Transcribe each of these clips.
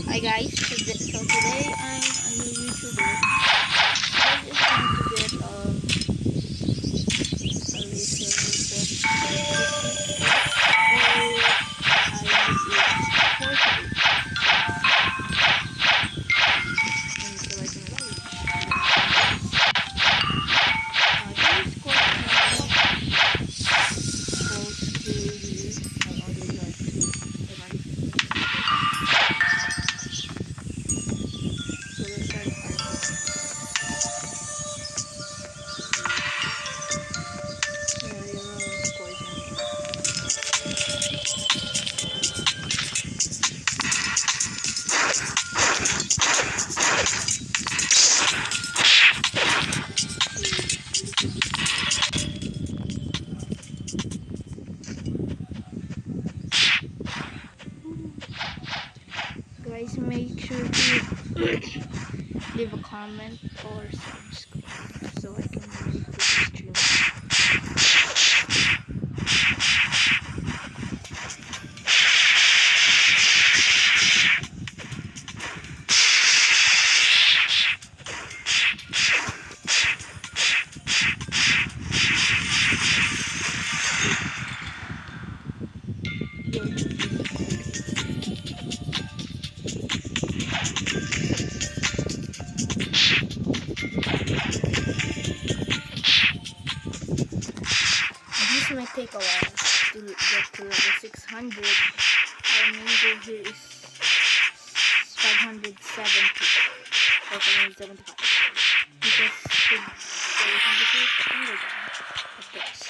Hi guys, so today I'm a new YouTuber. I just want to get a resources all I need is 48 so I can this course goes to here. I ordered like two 550. So let's start course. Guys, make sure to leave a comment or subscribe so I can make this stream. This might take a while to get to level 600. Our main goal here is 570 or 575. Because of course.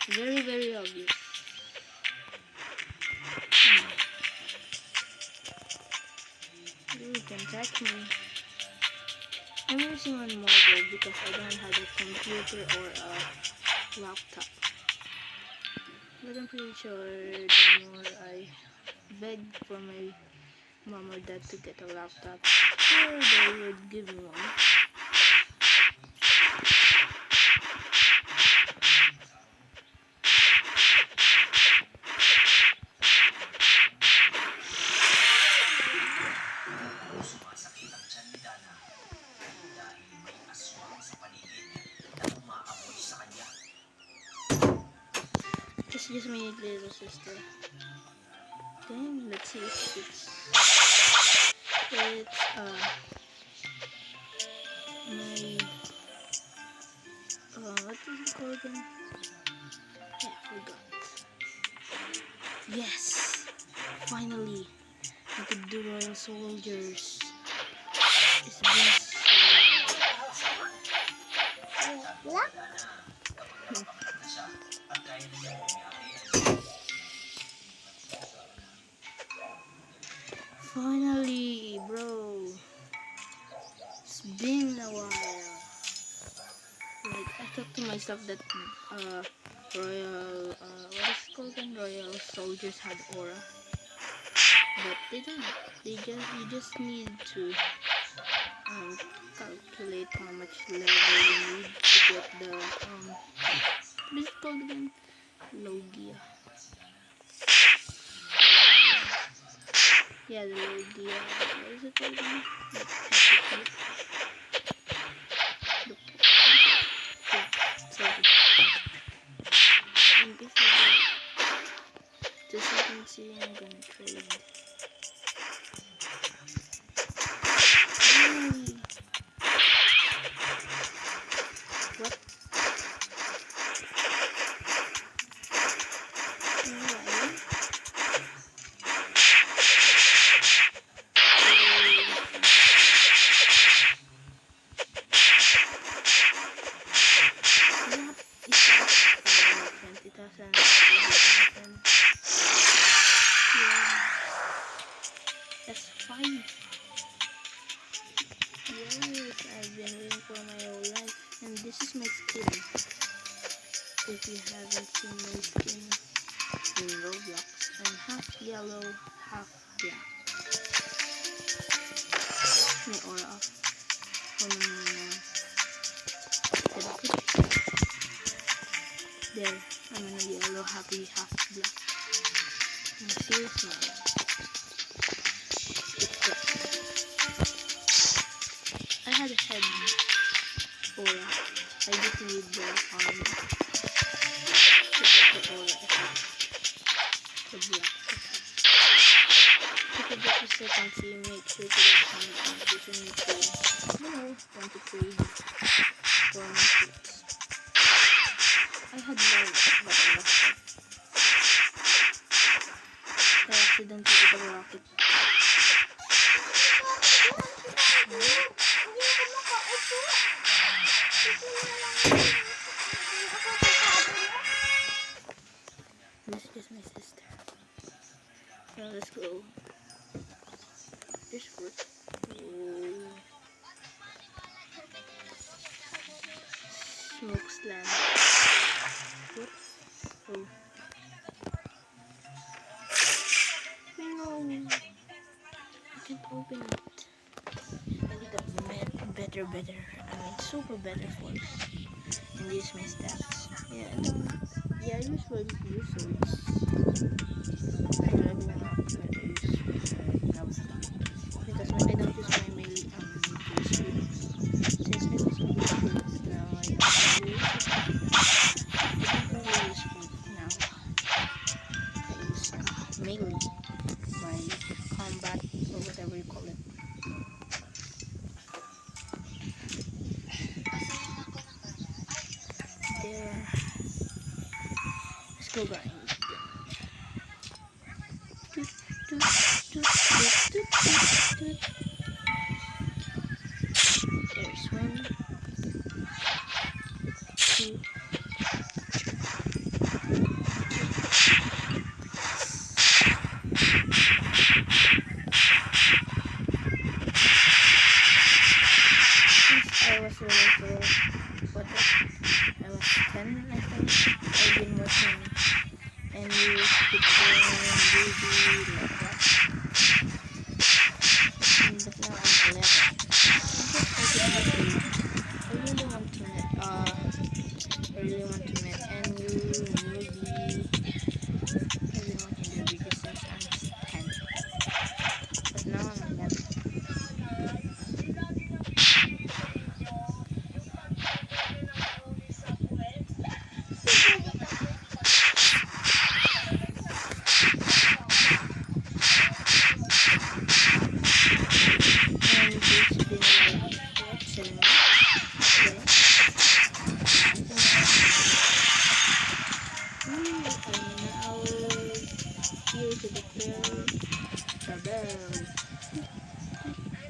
Very, very obvious. You can track me. I'm using one mobile because I don't have a computer or a laptop. But I'm pretty sure the more I beg for my mom or dad to get a laptop, sure they would give me one. It's just my little sister. Then let's see if it's my what is it called again? Yeah, I forgot. Yes, finally I could do Royal Soldiers. It's been finally, bro. It's been a while. Like I thought to myself that Royal what is it called again? Royal Soldiers had aura, but they don't. You just need to calculate how much level you need to get the what is it called again? Logia. Yeah, the Logia. What is it called again? In case just so you can see, I'm gonna trade. What? That's fine. Yes, I've been waiting for my whole life. And this is my skin. If you haven't seen my skin in Roblox, I'm half yellow, half black. My aura off. Oh no. There, I'm in a yellow, happy, half black. I'm serious now. had a head aura. I just need the arm to get the aura effect. The black effect. If you get the second key, make sure to get on this one to, want to trade for my fruits. I had one, but I lost it. I accidentally hit a rocket. This is just my sister. Now let's go. There's fruit. Oh. Smoke slam. What? Oh. No. I can't open it. I need a better. I mean, super better force. And use my stats. Yeah, I usually use swords. I love them up when I use because when I don't use my melee, use food. Since I was able to food, now I don't really use it. I don't really use food now. I use melee, my combat or whatever you call it. There. Let's go grind. There's 1, 2. Since I was really for I was 10, I think. I've been watching and you keep going really like that. But now I'm 11. I really want to met and you newbie everyone in the video since I'm 10. But now I'm 11.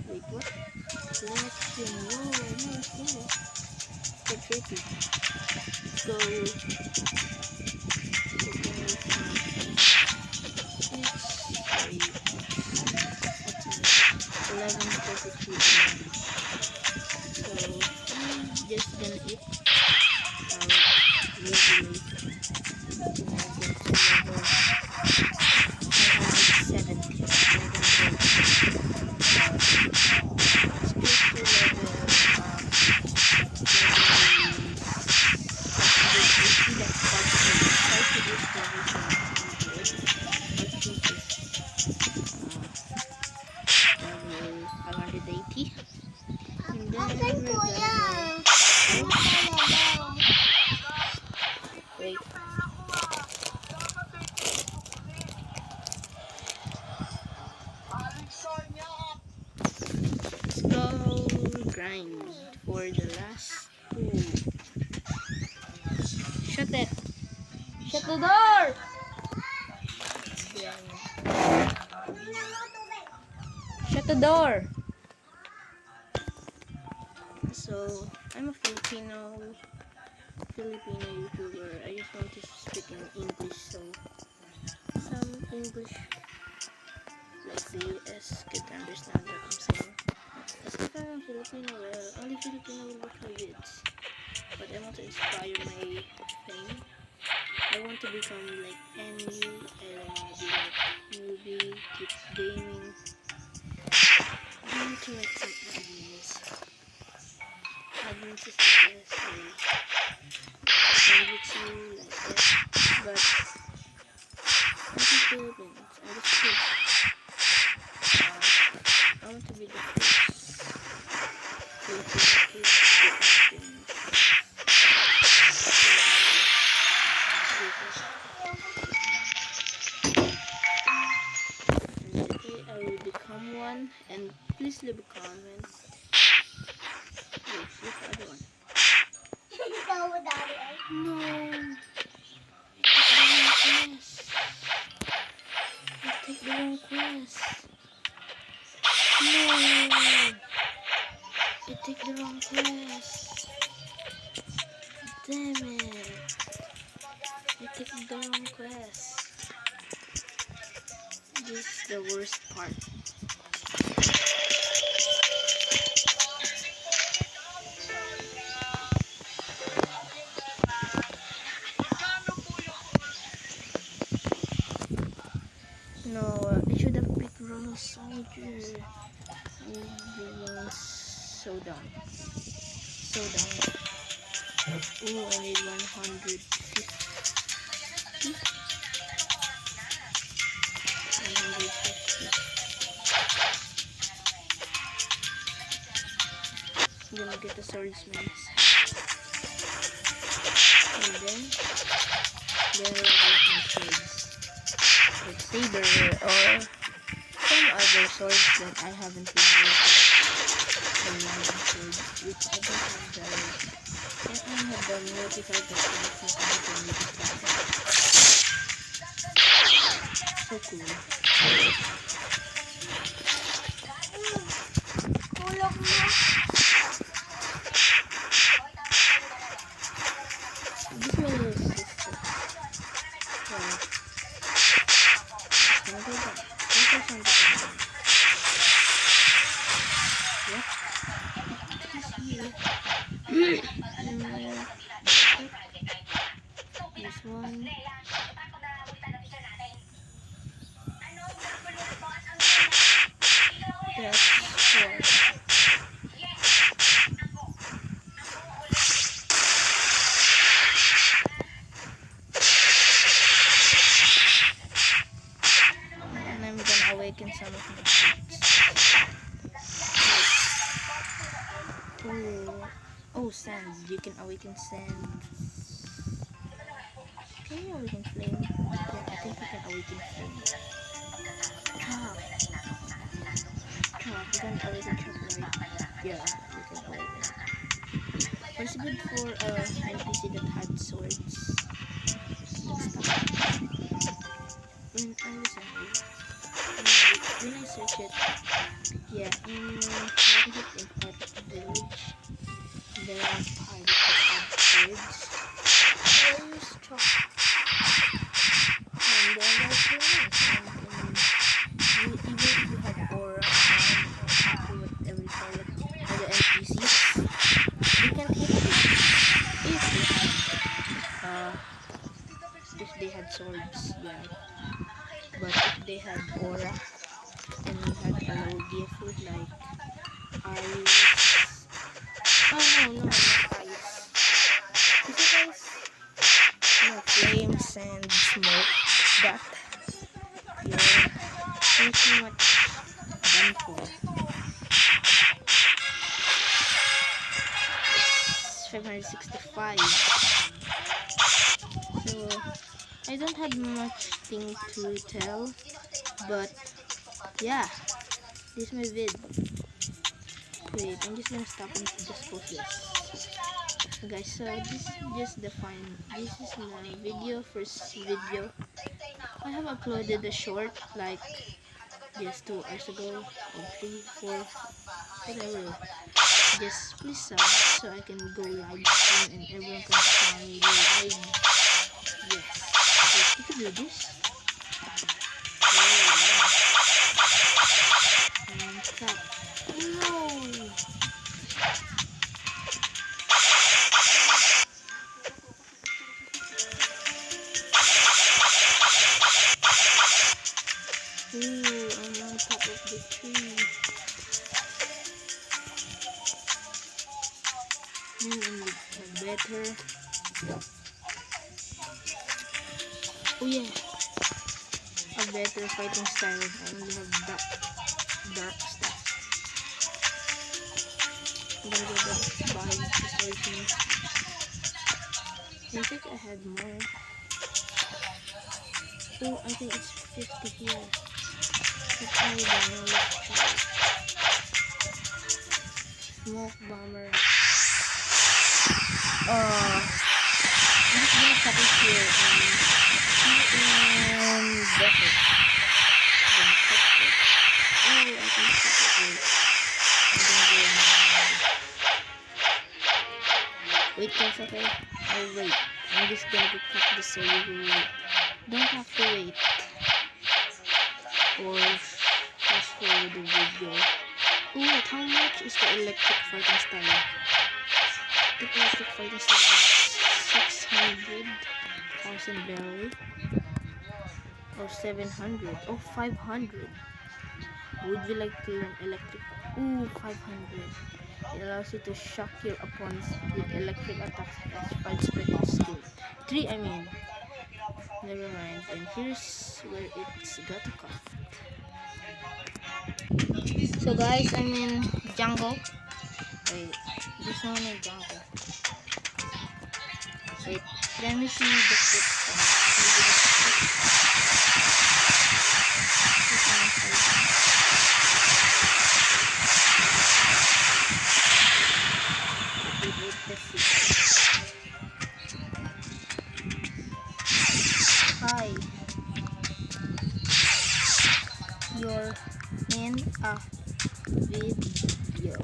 Wait, what? Selection. Whoa, no. So tricky. Let's go. 11:33. So I'm just gonna eat. Maybe later. When I get to level 70. I'm gonna wait. Let's go grind for the last 2. Shut it. Shut the door. Shut the door. So I'm a Filipino YouTuber. I just want to speak in English, so some English like the US could understand what I'm saying. As if I'm Filipino, well, only Filipino will watch my vids. But I want to inspire my fame. I want to become like NU. I want to be like newbie, keep gaming. I want to make some admins. Admins is the best way. I with you like that. But I'm just Philippines. I'm just kid. I want to be the first Filipino one, and please leave a comment. Wait, where's the other one? No. I take the wrong quest. No. I take the wrong quest. Damn it. I take the wrong quest. This is the worst part. No, I should have picked Royal Soldier. Everyone's so dumb. So dumb. Oh, I need 150. 150. I'm gonna get the swordsman's hat. And then I'll get my swords. Like saber or some other swords that I haven't been using. The London sword, which I don't have the... And I have the multi-card that I can use that. So cool. This one is sister. Yeah. This one. That's 4. And I'm gonna awaken some of my fruits. Oh, sand. You can awaken sand. Can you awaken flame? Yeah, I think you can awaken flame. Chop. You can awaken chop, right? Yeah, you can awaken. It's good for NPC that had swords. Let's stop. When I was when I search it, yeah, in Epic Village, there are pirates that have swords. They use chop. And then there's ruins. Even if you have aura or whatever you call it, or the NPCs, you can hit them if they had swords, yeah. But if they had aura and you had a low gift like ice. Oh no, not ice. Is it ice? No, flame, sand, smoke. That you're pretty much done for. 565. So I don't have much thing to tell, but yeah, this is my vid. Wait, I'm just gonna stop and just post this. Guys, so this is just the fine. This is my video, first video. I have uploaded a short like just 2 hours ago, or 3, 4, whatever. Just please sub so I can go live stream and everyone can find me live. Yes. Wait, you can do this? And tap. No! Ooh, I'm on top of the tree. Better. Oh yeah, a better fighting style. I only have dark stuff. I'm gonna go buy the swordsman. I think I had more. Oh, I think it's 50 here. Okay, then let's try smoke bomber. I'm just gonna cut it here and desert. Then cut it. Oh, I can cut it here. Wait for a second. Oh wait, I'm just gonna cut this so you will wait. Don't have to wait. Or fast forward the video. Oh wait, how much is the electric fighting style? The electric fighting style is 600,000 barely. Or 700. Oh, 500. Would you like to learn electric? Ooh, 500. It allows you to shock your opponents with electric attacks as 5 special skill. 3, I mean. Never mind. And here's where it's got to cut. So guys, I'm in jungle. Wait, there's no one in jungle. Wait, let me see the Hi, you're in a video.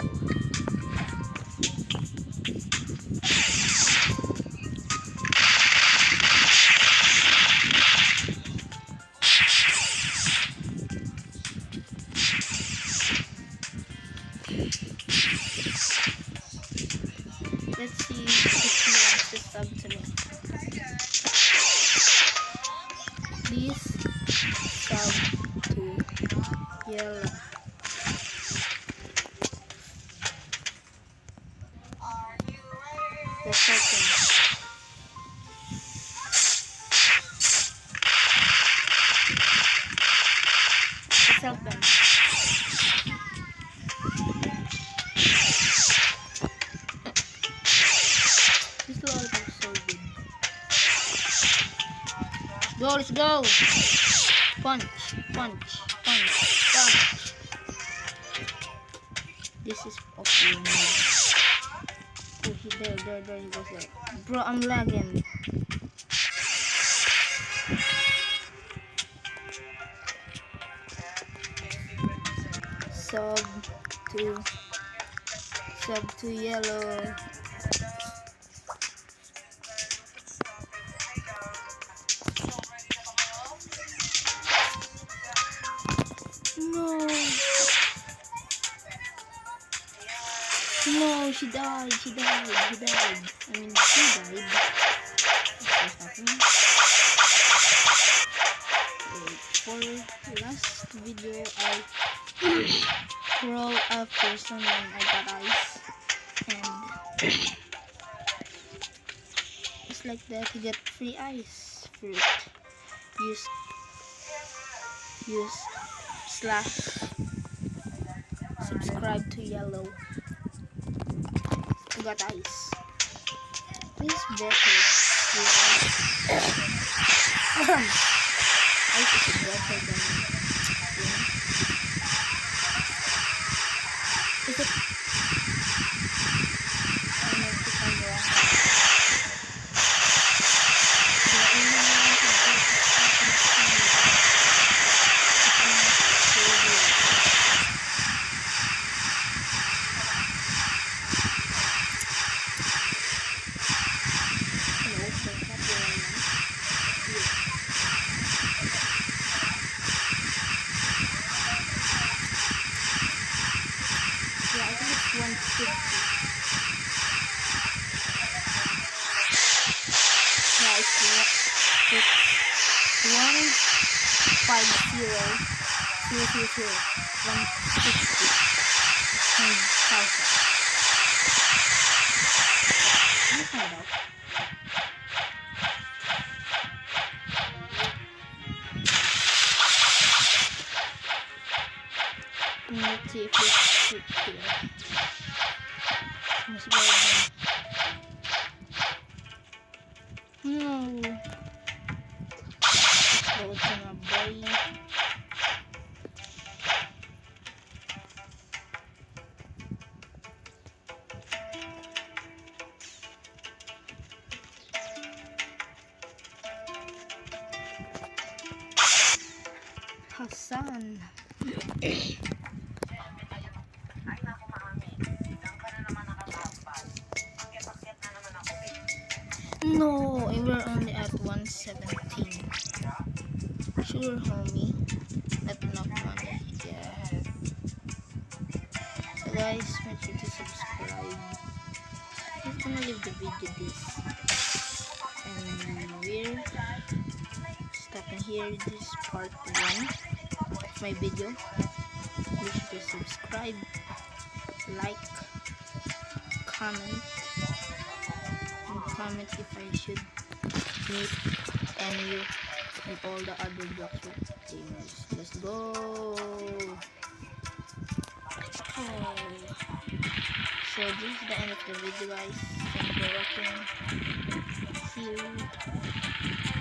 Let's see if he wants to sub to me. Please sub to Yellow. The second. Let's help them. This lol is so good. Let's go! Punch, punch, punch, punch. This is okay. Oh, there he goes there. Bro, I'm lagging. Sub to Yellow. No, she died. I mean, she died. For last video, I roll a person when I got ice. And it's like that, you get free ice fruit. Use / subscribe to Yellow. I got ice. This better. Ice is better than is it? I might become wrong. It's 150,000 160,000. Let me find out. Let's see if this fits here. Let's go again. No. Let's go to my boy. Hassan. No, we're only at 117. Sure, homie. Not enough money. Yeah. So guys, make sure to subscribe. I'm gonna leave the video this. And we're stopping here. This is part 1 of my video. Make sure to subscribe, like, comment, and comment if I should meet any and all the other Bloxburg gamers. Let's go! Let's go! So this is the end of the video guys. Thank you for watching. See you.